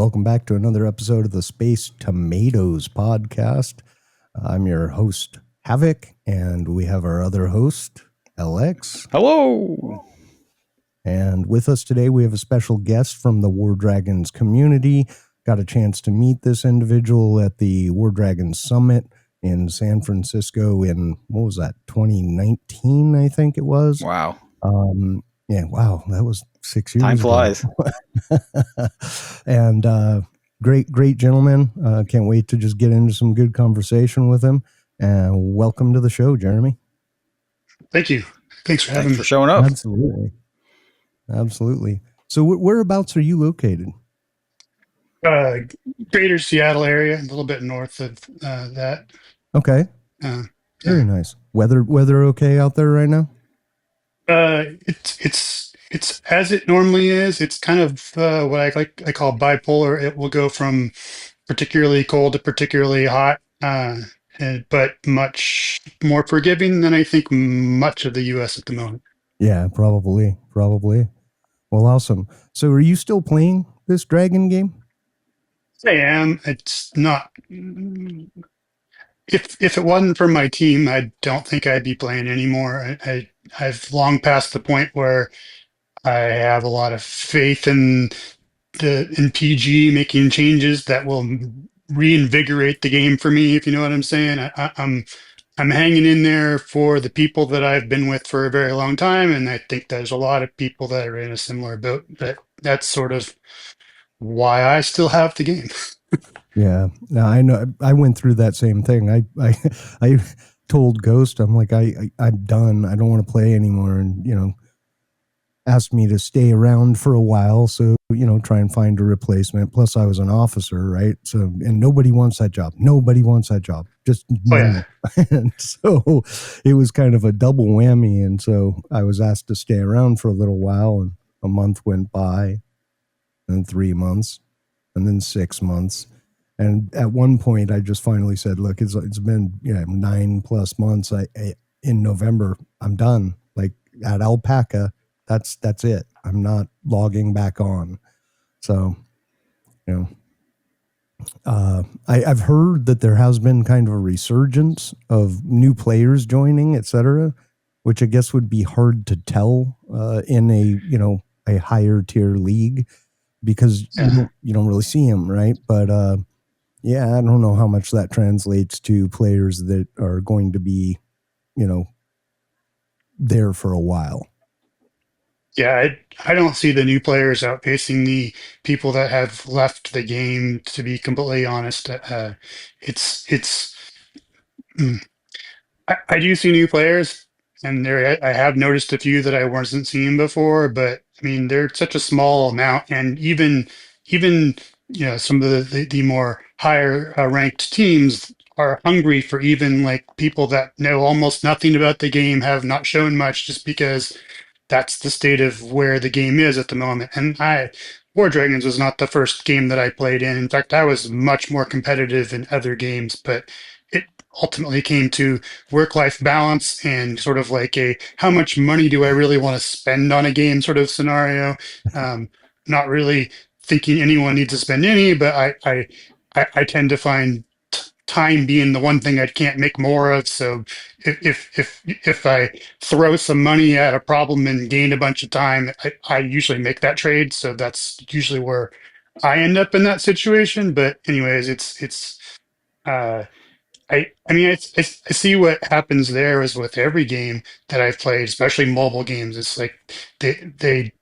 welcome back to another episode of the Space Tomatoes podcast. I'm your host, Havoc, and we have our other host, LX. Hello! And with us today, we have a special guest from the War Dragons community. Got a chance to meet this individual at the War Dragons Summit in San Francisco in, 2019, I think it was. Wow. Yeah, wow, that was 6 years Time ago. flies. And great gentleman. Can't wait to just get into some good conversation with him. And welcome to the show, Jeremy. Thank you. Thanks for having me. For showing up. Absolutely. So whereabouts are you located? Greater Seattle area, a little bit north of that. Okay. Very nice. Weather okay out there right now? It's as it normally is. It's kind of what I call bipolar. It will go from particularly cold to particularly hot, but much more forgiving than I think much of the U.S. at the moment. Yeah, probably. Well, awesome. So are you still playing this dragon game? I am. It's not. If it wasn't for my team, I don't think I'd be playing anymore. I've long passed the point where I have a lot of faith in PG making changes that will reinvigorate the game for me, if you know what I'm saying. I'm hanging in there for the people that I've been with for a very long time, and I think there's a lot of people that are in a similar boat. But that's sort of why I still have the game. Yeah, no, I know. I went through that same thing. I told Ghost, I'm like, I'm done. I don't want to play anymore. And, asked me to stay around for a while. So, try and find a replacement. Plus I was an officer, right? So, and nobody wants that job. Just no. And so it was kind of a double whammy. And so I was asked to stay around for a little while, and a month went by, and 3 months, and then 6 months. And at one point, I just finally said, "Look, it's been 9+ months. In November, I'm done. Like at Alpaca, that's it. I'm not logging back on." So, I've heard that there has been kind of a resurgence of new players joining, etc., which I guess would be hard to tell in a higher tier league because you don't really see them, right? But yeah, I don't know how much that translates to players that are going to be, there for a while. Yeah, I don't see the new players outpacing the people that have left the game, to be completely honest. I do see new players, and I have noticed a few that I wasn't seeing before, but I mean, they're such a small amount, and even some of the more higher ranked teams are hungry for even like people that know almost nothing about the game, have not shown much, just because that's the state of where the game is at the moment. And War Dragons was not the first game that I played in. In fact, I was much more competitive in other games, but it ultimately came to work-life balance and sort of like a how much money do I really want to spend on a game sort of scenario. Not really thinking anyone needs to spend any, but I tend to find time being the one thing I can't make more of. So if I throw some money at a problem and gain a bunch of time, I usually make that trade. So that's usually where I end up in that situation. But anyways, I see what happens there is with every game that I've played, especially mobile games. It's like they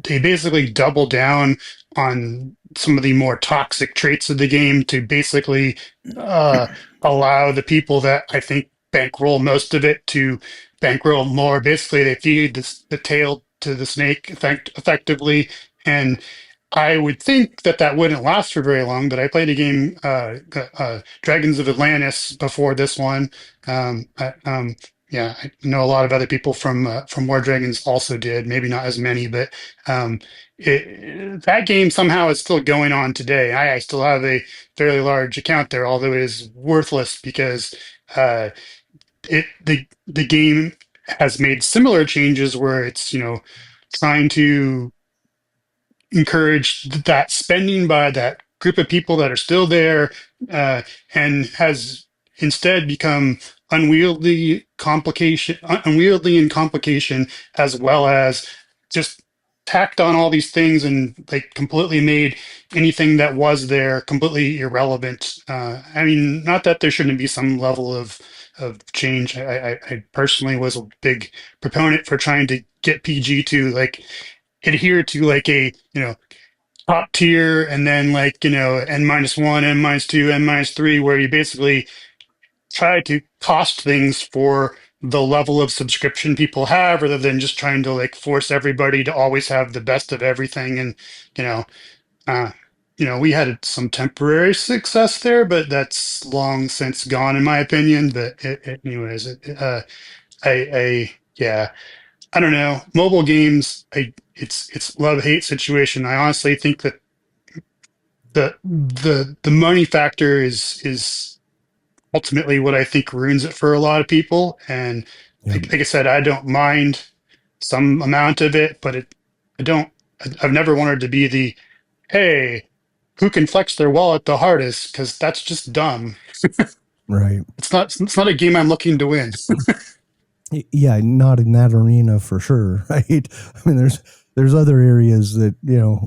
basically double down on some of the more toxic traits of the game to basically allow the people that I think bankroll most of it to bankroll more. Basically, they feed the tail to the snake effectively, and I would think that wouldn't last for very long. But I played a game, Dragons of Atlantis, before this one. Yeah, I know a lot of other people from War Dragons also did. Maybe not as many, but that game somehow is still going on today. I still have a fairly large account there, although it is worthless because the game has made similar changes where it's trying to encourage that spending by that group of people that are still there, uh, and has instead become unwieldy in complication, as well as just tacked on all these things and like completely made anything that was there completely irrelevant. I mean, not that there shouldn't be some level of change. I personally was a big proponent for trying to get PG to like adhere to like a top tier, and then like N-1, N-2, N-3, where you basically try to cost things for the level of subscription people have, rather than just trying to like force everybody to always have the best of everything. And you know uh, we had some temporary success there, but that's long since gone, in my opinion. But anyways, yeah, I don't know. Mobile games, it's love hate situation. I honestly think that the money factor is ultimately what I think ruins it for a lot of people. And Yeah. like I said, I don't mind some amount of it, but I don't. I've never wanted to be the hey, who can flex their wallet the hardest? Because that's just dumb. Right. It's not a game I'm looking to win. Yeah, not in that arena for sure. Right. I mean, there's other areas that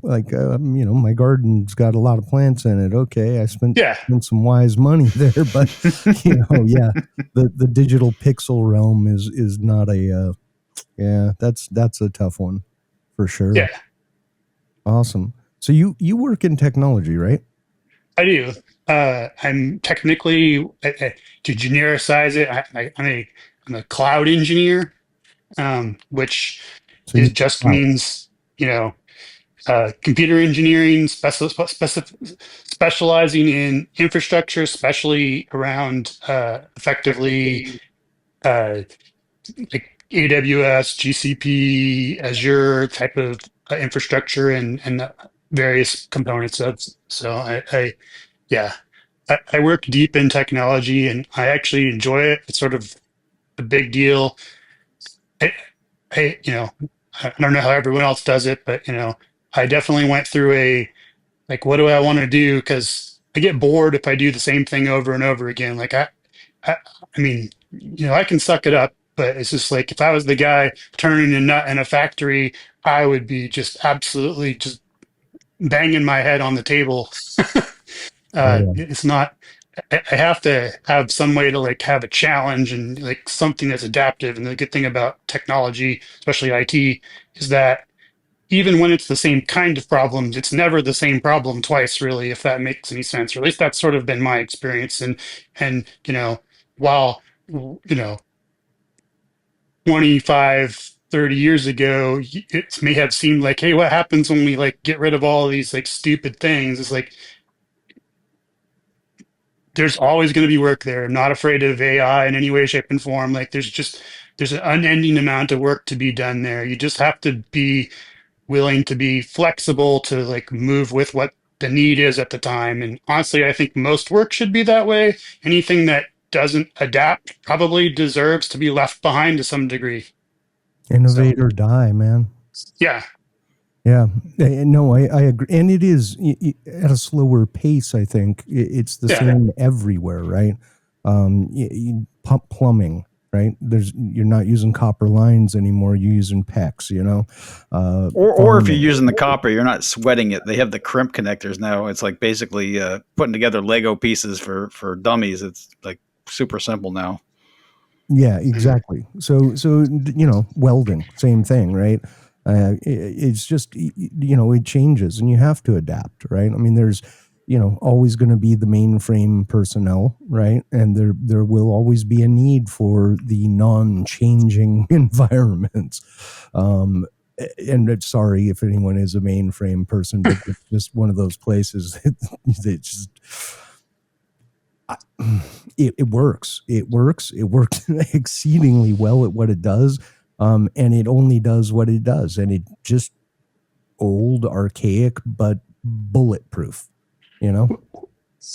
like my garden's got a lot of plants in it. Okay, I Yeah, spent some wise money there, but yeah, the digital pixel realm is not a yeah. That's a tough one for sure. yeah, Awesome. So you work in technology, right? I do. I'm technically to genericize it. I'm a cloud engineer, which So is you just wow. means computer engineering, specializing in infrastructure, especially around effectively uh, like AWS, GCP, Azure type of infrastructure, and various components of. So yeah, I work deep in technology, and I actually enjoy it. It's sort of a big deal. I, I don't know how everyone else does it, but I definitely went through a like, what do I want to do? Because I get bored if I do the same thing over and over again. Like I, I mean, I can suck it up, but it's just like if I was the guy turning a nut in a factory, I would be just absolutely just banging my head on the table. Oh yeah. It's not. I have to have some way to like have a challenge and like something that's adaptive. And the good thing about technology, especially IT, is that even when it's the same kind of problems, it's never the same problem twice, really, if that makes any sense. Or at least that's sort of been my experience. And while 25, 30 years ago, it may have seemed like, hey, what happens when we like get rid of all of these like stupid things? It's like there's always going to be work there. I'm not afraid of AI in any way, shape, and form. Like there's an unending amount of work to be done there. You just have to be willing to be flexible to like move with what the need is at the time. And honestly, I think most work should be that way. Anything that doesn't adapt probably deserves to be left behind to some degree. So Innovate or die, man. yeah, Yeah, no, I agree, and it is at a slower pace. I think it's the yeah. same everywhere, right? Pump plumbing, right? You're not using copper lines anymore. You're using PEX, Or if you're farming. using the copper, you're not sweating it. They have the crimp connectors now. It's like basically putting together Lego pieces for dummies. It's like super simple now. Yeah, Mhm. exactly. So welding, same thing, right? It's just it changes, and you have to adapt, right? I mean, there's always going to be the mainframe personnel, right? And there will always be a need for the non-changing environments. Um, and sorry if anyone is a mainframe person, but it's just one of those places that it's just it works. It works. It works exceedingly well at what it does. And it only does what it does. And it just old, archaic, but bulletproof, you know?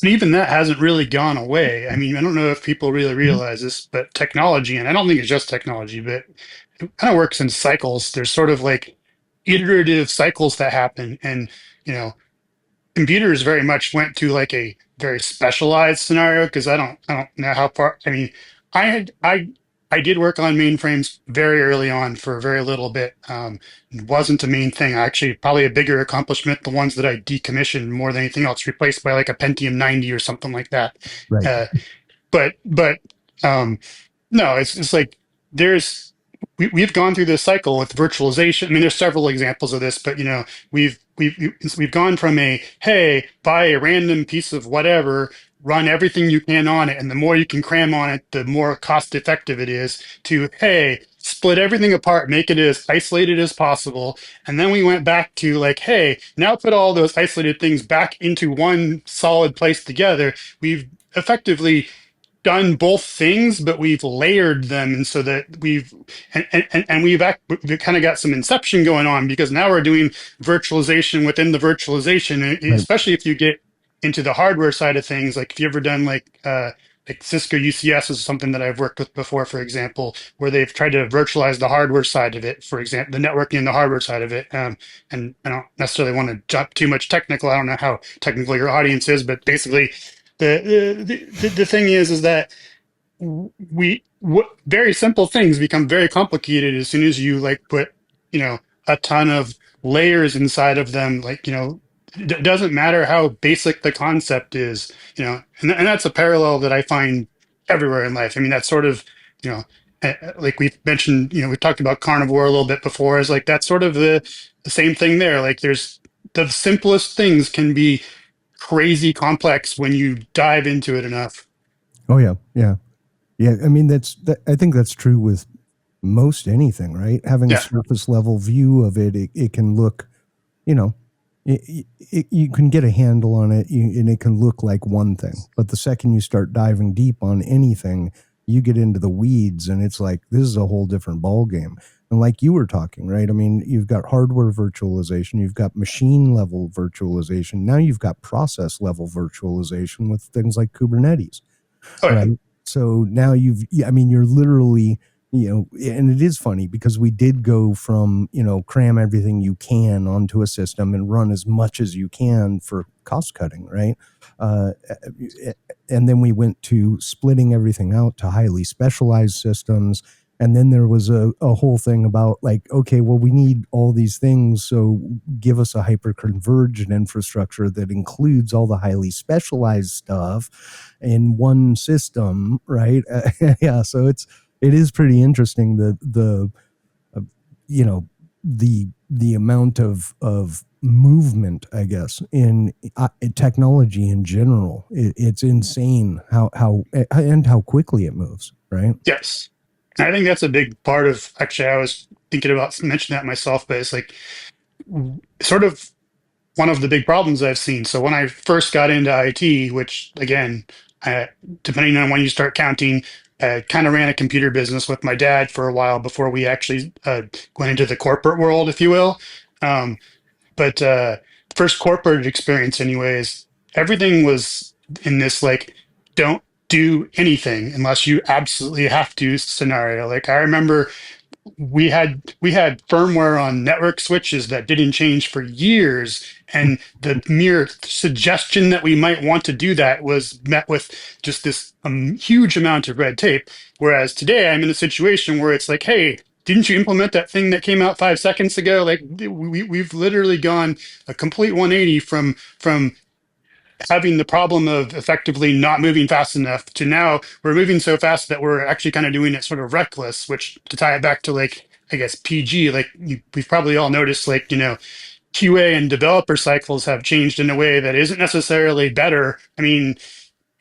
And even that hasn't really gone away. I mean, I don't know if people really Mhm. realize this, but technology, and I don't think it's just technology, but it kind of works in cycles. There's sort of like iterative cycles that happen. And, you know, computers very much went to like a very specialized scenario because I don't know how far. I mean, I had I did work on mainframes very early on for a very little bit. It wasn't a main thing. Actually, probably a bigger accomplishment. The ones that I decommissioned more than anything else, replaced by like a Pentium 90 or something like that. Right. Uh, but um, no, it's like there's we've gone through this cycle with virtualization. I mean, there's several examples of this, but you know, we've gone from a hey, buy a random piece of whatever, run everything you can on it, and the more you can cram on it, the more cost effective it is, to hey, split everything apart, make it as isolated as possible. And then we went back to like, hey, now put all those isolated things back into one solid place together. We've effectively done both things, but we've layered them, and so that we've kind of got some inception going on because now we're doing virtualization within the virtualization, and Right. especially if you get into the hardware side of things. Like if you ever done like Cisco UCS is something that I've worked with before, for example, where they've tried to virtualize the hardware side of it, for example, the networking and the hardware side of it. And I don't necessarily want to jump too much technical. I don't know how technical your audience is, but basically the thing is that very simple things become very complicated as soon as you like put a ton of layers inside of them. Like it doesn't matter how basic the concept is, and that's a parallel that I find everywhere in life. I mean, that's sort of you know like we've mentioned, we've talked about carnivore a little bit before, is like that's sort of the same thing there. Like there's the simplest things can be crazy complex when you dive into it enough. Oh yeah, yeah, yeah. I mean, I think that's true with most anything, right? Having a Yeah. surface level view of it, it can look, you know, you can get a handle on it, and it can look like one thing. But the second you start diving deep on anything, you get into the weeds, and it's like this is a whole different ball game. And like you were talking, right? I mean, you've got hardware virtualization, you've got machine level virtualization, now you've got process level virtualization with things like Kubernetes, Oh yeah. right? So now I mean, you're literally, and it is funny because we did go from, cram everything you can onto a system and run as much as you can for cost cutting, right? Uh, and then we went to splitting everything out to highly specialized systems. And then there was a whole thing about like, okay, well, we need all these things. So give us a hyper convergent infrastructure that includes all the highly specialized stuff in one system, right? Yeah. So it is pretty interesting uh, you know, the amount of movement, I guess, in technology in general. It's insane how quickly it moves, right? Yes. And I think that's a big part of, actually, I was thinking about mentioning that myself, but it's like sort of one of the big problems I've seen. So when I first got into IT, which again, uh, depending on when you start counting, kind of ran a computer business with my dad for a while before we actually went into the corporate world, if you will. Um, but first corporate experience, anyways, everything was in this like, don't do anything unless you absolutely have to scenario. Like I remember we had firmware on network switches that didn't change for years, and the mere suggestion that we might want to do that was met with just this huge amount of red tape. Whereas today I'm in a situation where it's like, hey, didn't you implement that thing that came out 5 seconds ago? Like we've literally gone a complete 180 from having the problem of effectively not moving fast enough to now we're moving so fast that we're actually kind of doing it sort of reckless. Which, to tie it back to like I guess PG, like we've probably all noticed, like QA and developer cycles have changed in a way that isn't necessarily better. I mean,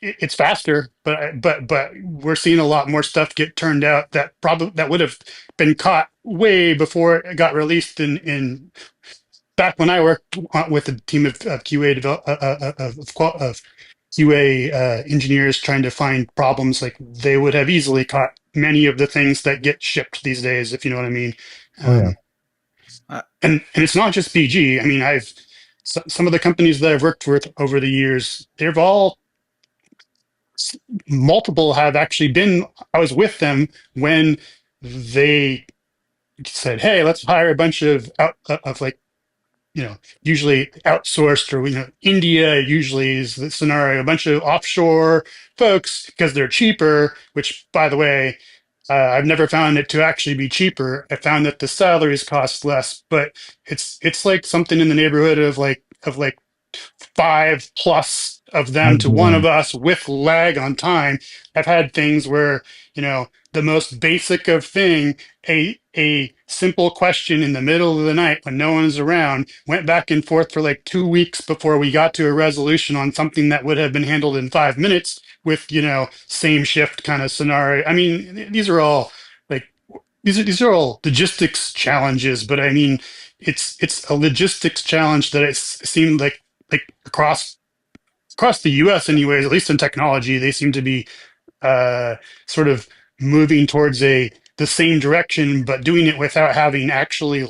it's faster, but we're seeing a lot more stuff get turned out that probably that would have been caught way before it got released in back when I worked with a team of QA of QA engineers trying to find problems. Like they would have easily caught many of the things that get shipped these days, if you know what I mean. Oh yeah. Uh, And it's not just PG. I mean, some of the companies that I've worked with over the years, they've all multiple have actually been. I was with them when they said, "Hey, let's hire a bunch of like usually outsourced, or India usually is the scenario, a bunch of offshore folks because they're cheaper, which by the way, I've never found it to actually be cheaper. I found that the salaries cost less, but it's like something in the neighborhood of like 5 plus of them Five to to one of one. us with lag on time. I've had things where, the most basic of thing, a simple question in the middle of the night when no one's around, went back and forth for like 2 weeks before we got to a resolution on something that would have been handled in 5 minutes with, same shift kind of scenario. I mean, these are all like these are all logistics challenges, but I mean, it's a logistics challenge that it seemed like across the U.S. anyways, at least in technology, they seem to be sort of moving towards the same direction, but doing it without having actually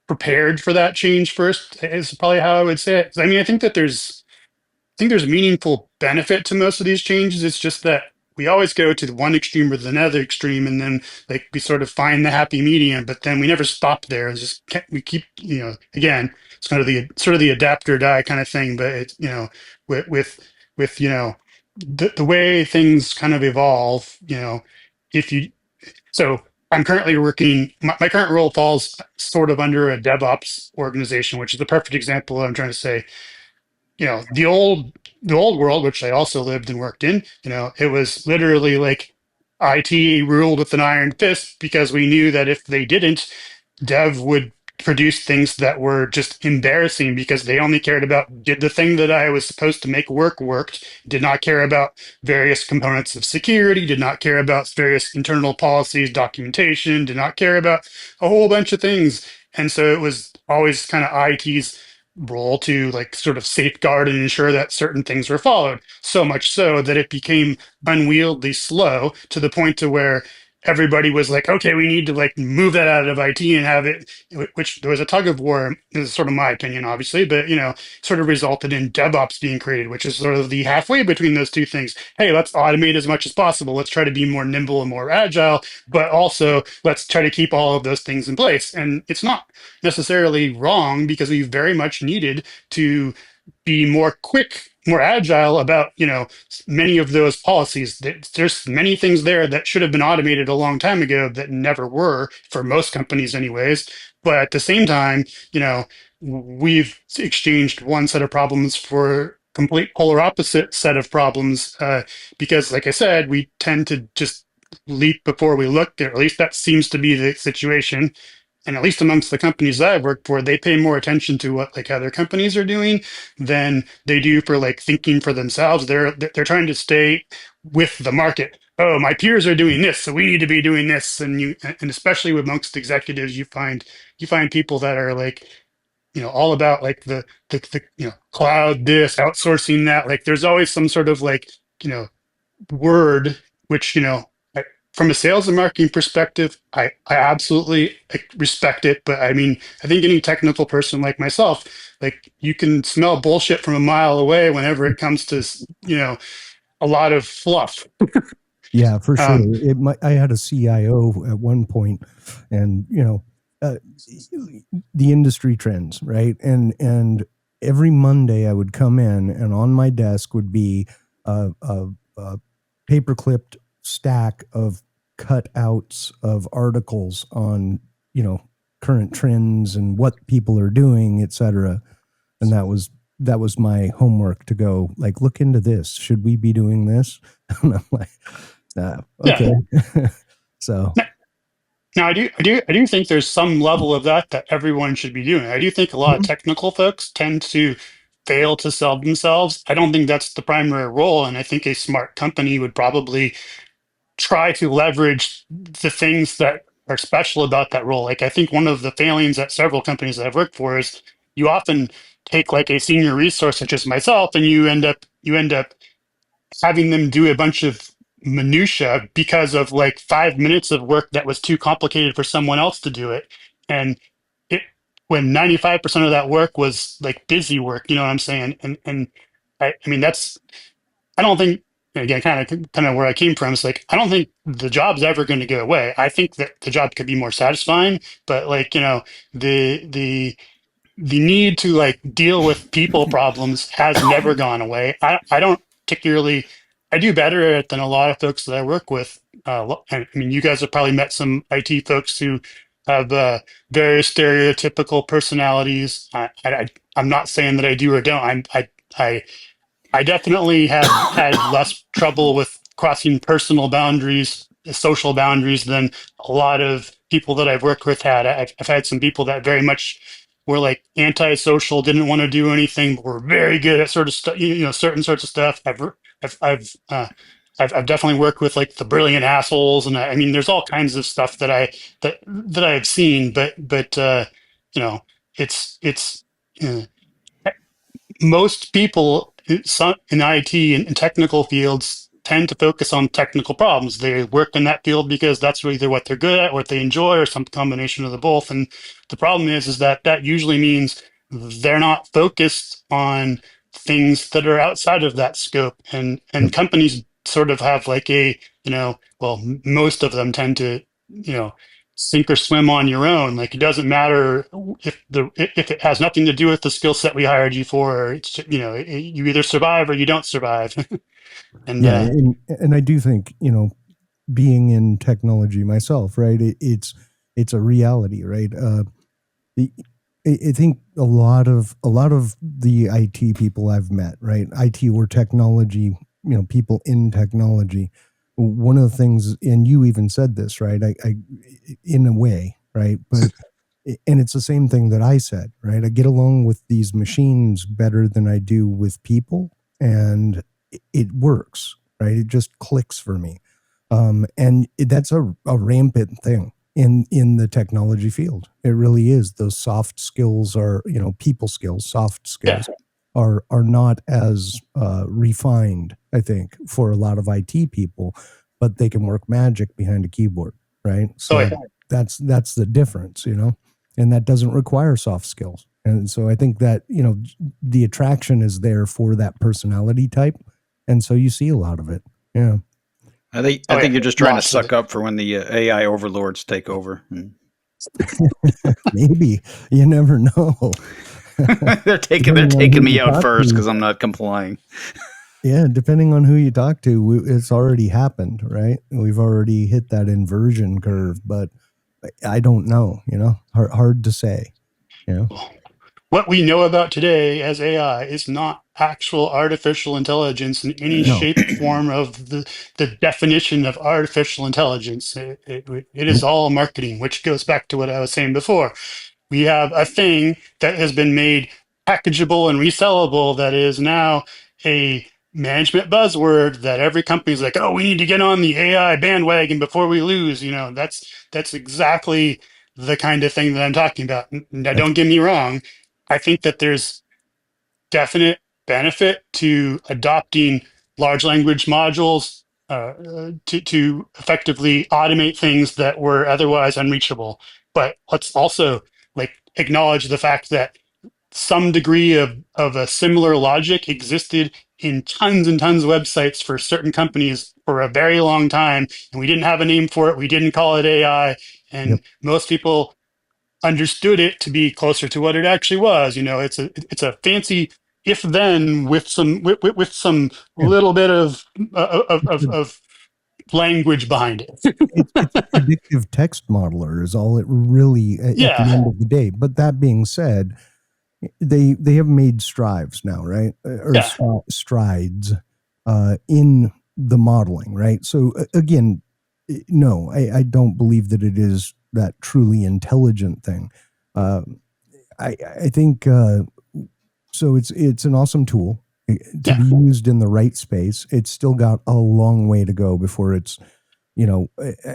prepared for that change first. Is probably how I would say it. I mean, I think there's meaningful benefit to most of these changes. It's just that we always go to the one extreme or the another extreme, and then like we sort of find the happy medium, but then we never stop there. It's just we keep, again, it's kind of the sort of the adapt or die kind of thing. But it's, with the way things kind of evolve, if you so I'm currently working. My current role falls sort of under a DevOps organization, which is the perfect example of what I'm trying to say. The old world, which I also lived and worked in, it was literally like IT ruled with an iron fist because we knew that if they didn't, dev would produce things that were just embarrassing because they only cared about, did the thing that I was supposed to make worked, did not care about various components of security, did not care about various internal policies, documentation, did not care about a whole bunch of things. And so it was always kind of IT's role to like sort of safeguard and ensure that certain things were followed, so much so that it became unwieldy slow to the point to where everybody was like, okay, we need to like move that out of IT and have it, which there was a tug of war. This is sort of my opinion, obviously, but sort of resulted in DevOps being created, which is sort of the halfway between those two things. Hey, let's automate as much as possible. Let's try to be more nimble and more agile, but also let's try to keep all of those things in place. And it's not necessarily wrong because we very much needed to be more quick, more agile about, many of those policies. There's many things there that should have been automated a long time ago that never were for most companies anyways. But at the same time, we've exchanged one set of problems for complete polar opposite set of problems, because like I said, we tend to just leap before we look, or at least that seems to be the situation. And at least amongst the companies that I've worked for, they pay more attention to what like other companies are doing than they do for like thinking for themselves. They're trying to stay with the market. Oh, my peers are doing this, so we need to be doing this. And especially amongst executives, you find people that are like, all about like the cloud this, outsourcing that. Like there's always some sort of like, you know word, which, from a sales and marketing perspective, I absolutely like, respect it. But I mean, I think any technical person like myself, like you can smell bullshit from a mile away whenever it comes to, a lot of fluff. Yeah, for sure. Um, I had a CIO at one point, and uh, the industry trends, right? And every Monday I would come in, and on my desk would be a paper clipped stack of cutouts of articles on current trends and what people are doing, etc. And that was my homework to go like look into this. Should we be doing this? And I'm like, yeah. okay. So Now, I do think there's some level of that everyone should be doing. I do think a lot of mhm. technical folks tend to fail to sell themselves. I don't think that's the primary role, and I think a smart company would probably try to leverage the things that are special about that role. Like I think one of the failings at several companies that I've worked for is you often take like a senior resource such as myself, and you end up having them do a bunch of minutia because of like 5 minutes of work that was too complicated for someone else to do it. And it when 95% of that work was like busy work, you know what I'm saying? And I mean that's I don't think, again, kind of where I came from. It's like I don't think the job's ever going to go away. I think that the job could be more satisfying, but like the the need to like deal with people problems has never gone away. I don't particularly, I do better at it than a lot of folks that I work with. I mean, you guys have probably met some IT folks who have very stereotypical personalities. I'm not saying that I do or don't. I definitely have had less trouble with crossing personal boundaries, social boundaries than a lot of people that I've worked with had. I've had some people that very much were like antisocial, didn't want to do anything, but were very good at sort of stuff, certain sorts of stuff. I've definitely worked with like the brilliant assholes, and I mean, there's all kinds of stuff that I've seen, but you know, it's. Uh, Most people in IT and technical fields tend to focus on technical problems. They work in that field because that's either what they're good at, what they enjoy, or some combination of the both. And the problem is that usually means they're not focused on things that are outside of that scope. And companies sort of have like most of them tend to, sink or swim on your own. Like it doesn't matter if it has nothing to do with the skill set we hired you for. Or it's you either survive or you don't survive. And Yeah, and I do think, being in technology myself, right? It's a reality, right? I think a lot of the IT people I've met, right? IT or technology, people in technology. One of the things, and you even said this, right? I in a way, right? But and it's the same thing that I said, right? I get along with these machines better than I do with people, and it works, right? It just clicks for me, and that's a rampant thing in the technology field. It really is. Those soft skills are, people skills, soft yeah, skills are not as refined, I think, for a lot of IT people, but they can work magic behind a keyboard, right? So oh yeah. that's the difference, and that doesn't require soft skills. And so I think that, the attraction is there for that personality type. And so you see a lot of it. Yeah. I think you're just trying to suck up for when the AI overlords take over. Maybe. You never know. they're taking me out first because I'm not complying. Yeah, depending on who you talk to, it's already happened, right? We've already hit that inversion curve, but I don't know, hard to say. What we know about today as AI is not actual artificial intelligence in any No. shape, form of the definition of artificial intelligence. It is all marketing, which goes back to what I was saying before. We have a thing that has been made packageable and resellable that is now a management buzzword that every company's like, oh, we need to get on the AI bandwagon before we lose. That's exactly the kind of thing that I'm talking about. Now, don't get me wrong. I think that there's definite benefit to adopting large language modules to effectively automate things that were otherwise unreachable. But let's also like acknowledge the fact that some degree of a similar logic existed in tons and tons of websites for certain companies for a very long time, and we didn't have a name for it. We didn't call it AI, and most people understood it to be closer to what it actually was. It's a fancy if then with some little bit of language behind it. It's a predictive text modeler is all it really at the end of the day. But that being said, they have made strides now, right? Strides in the modeling, right? So again, no, I don't believe that it is that truly intelligent thing. I think so. It's an awesome tool to be used in the right space. It's still got a long way to go before it's,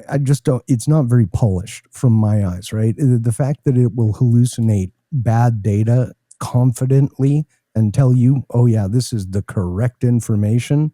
I just don't. It's not very polished from my eyes, right? The fact that it will hallucinate bad data confidently and tell you, oh yeah, this is the correct information.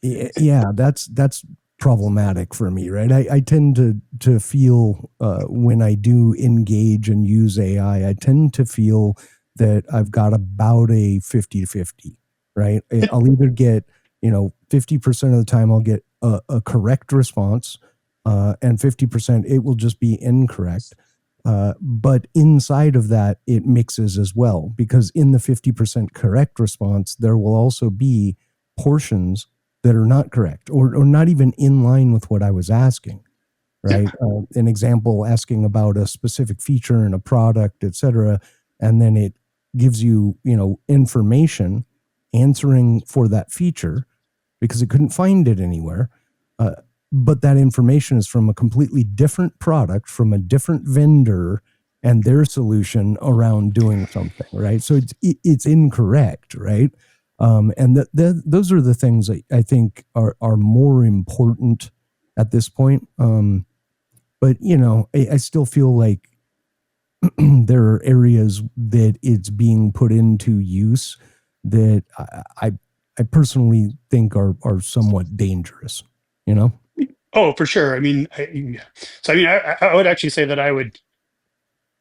That's problematic for me, right? I tend to feel when I do engage and use AI, I tend to feel that I've got about a 50-50, right? I'll either get, 50% of the time I'll get a correct response, and 50% it will just be incorrect. But inside of that, it mixes as well, because in the 50% correct response, there will also be portions that are not correct or not even in line with what I was asking, right? An example, asking about a specific feature in a product, etc., and then it gives you, information answering for that feature because it couldn't find it anywhere. But that information is from a completely different product, from a different vendor, and their solution around doing something, right? So it's incorrect, right? And those are the things I think are more important at this point. But I still feel like there are areas that it's being put into use that I personally think are somewhat dangerous. Oh, for sure. I mean, I would actually say that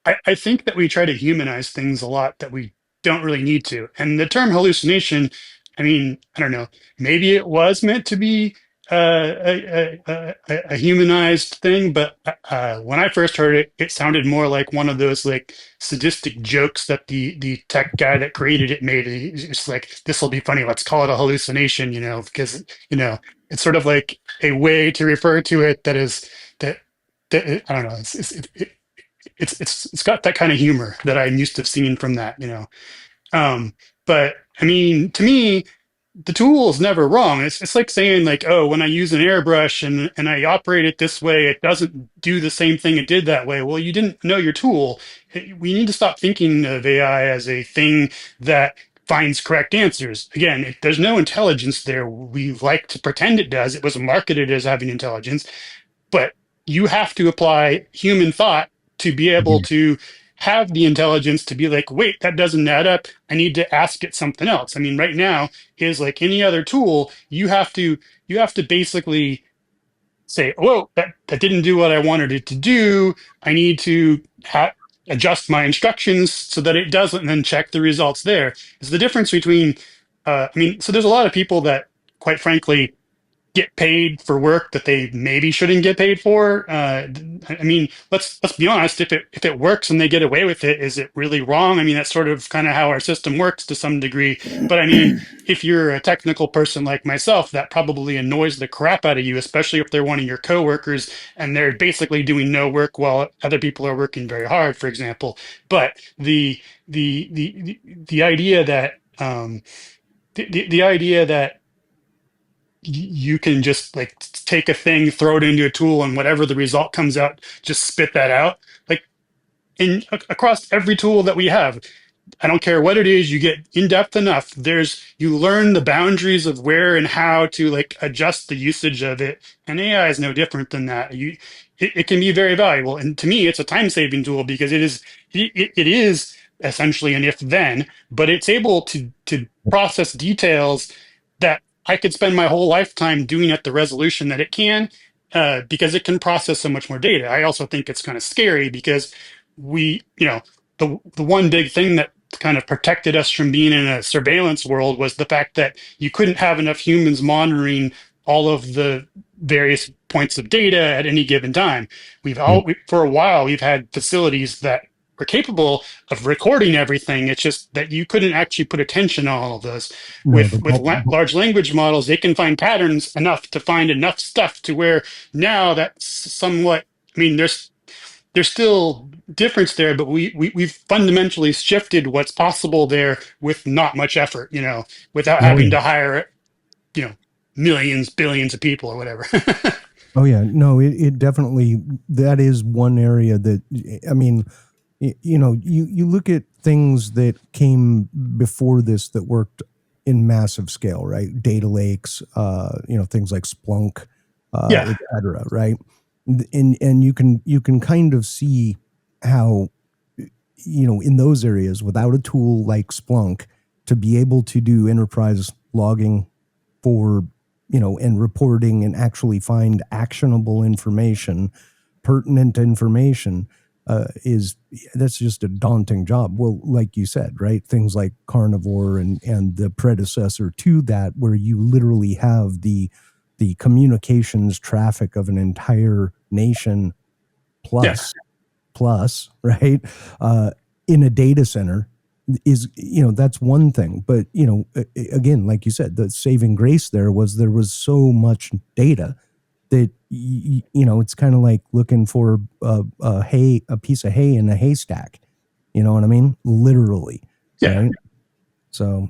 I think that we try to humanize things a lot that we don't really need to. And the term hallucination, I mean, I don't know, maybe it was meant to be a humanized thing, but when I first heard it, it sounded more like one of those like sadistic jokes that the tech guy that created it made. It's just like, this will be funny. Let's call it a hallucination, because it's sort of like a way to refer to it that is that I don't know. It's got that kind of humor that I'm used to seeing from that. But I mean, to me, the tool is never wrong. It's like saying like, oh, when I use an airbrush and I operate it this way, it doesn't do the same thing it did that way. Well, you didn't know your tool. We need to stop thinking of AI as a thing that finds correct answers. Again, there's no intelligence there. We like to pretend it does. It was marketed as having intelligence, but you have to apply human thought to be able to have the intelligence to be like, wait, that doesn't add up. I need to ask it something else. I mean, right now is like any other tool, you have to basically say, whoa, that didn't do what I wanted it to do. I need to adjust my instructions so that it doesn't, and then check the results there. Is the difference between, so there's a lot of people that, quite frankly, get paid for work that they maybe shouldn't get paid for. I mean, let's be honest. If it works and they get away with it, is it really wrong? I mean, that's sort of kind of how our system works to some degree. But I mean, if you're a technical person like myself, that probably annoys the crap out of you, especially if they're one of your coworkers and they're basically doing no work while other people are working very hard, for example. But the idea that the idea that you can just like take a thing, throw it into a tool, and whatever the result comes out, just spit that out. Like across every tool that we have, I don't care what it is, you get in depth enough. You learn the boundaries of where and how to like adjust the usage of it. And AI is no different than that. It can be very valuable. And to me, it's a time saving tool because it is essentially an if then, but it's able to process details that I could spend my whole lifetime doing at the resolution that it can, because it can process so much more data. I also think it's kind of scary because the one big thing that kind of protected us from being in a surveillance world was the fact that you couldn't have enough humans monitoring all of the various points of data at any given time. For a while, we've had facilities that were capable of recording everything. It's just that you couldn't actually put attention on all of those. With large language models, they can find patterns enough to find enough stuff to where now that's somewhat, I mean, there's still difference there, but we've fundamentally shifted what's possible there with not much effort, without having to hire, millions, billions of people or whatever. Oh yeah, no, it definitely, that is one area that, I mean, you look at things that came before this that worked in massive scale, right? Data lakes, things like Splunk, et cetera, right? And you can kind of see how, in those areas, without a tool like Splunk, to be able to do enterprise logging for, and reporting and actually find actionable information, pertinent information, that's just a daunting job. Well, like you said, right? Things like Carnivore and the predecessor to that, where you literally have the communications traffic of an entire nation plus plus, right? In a data center is, that's one thing. But, again, like you said, the saving grace there was so much data that, it's kind of like looking for a piece of hay in a haystack. You know what I mean? Literally. Yeah. Right? So